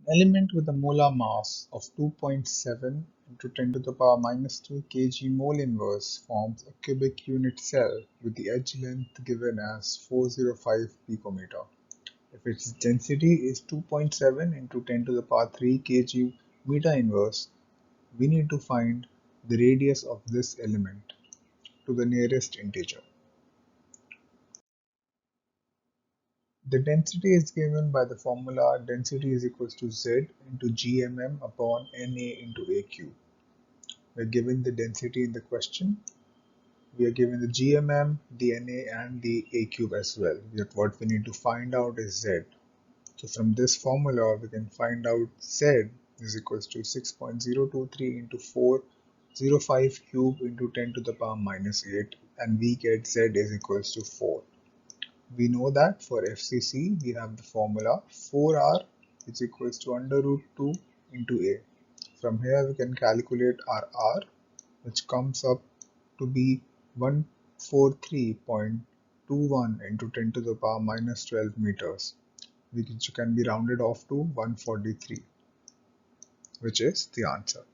Element with a molar mass of 2.7 into 10 to the power minus 2 kg mole inverse forms a cubic unit cell with the edge length given as 405 picometer. If its density is 2.7 into 10 to the power 3 kg meter inverse, we need to find the radius of this element to the nearest integer. The density is given by the formula density is equals to Z into GMM upon NA into AQ. We are given the density in the question. We are given the GMM, the NA and the AQ as well. Yet what we need to find out is Z. So from this formula we can find out Z is equals to 6.023 into 405 cube into 10 to the power minus 8 and we get Z is equals to 4. We know that for FCC we have the formula 4R is equals to under root 2 into A. From here we can calculate our R, which comes up to be 143.21 into 10 to the power minus 12 meters, which can be rounded off to 143, which is the answer.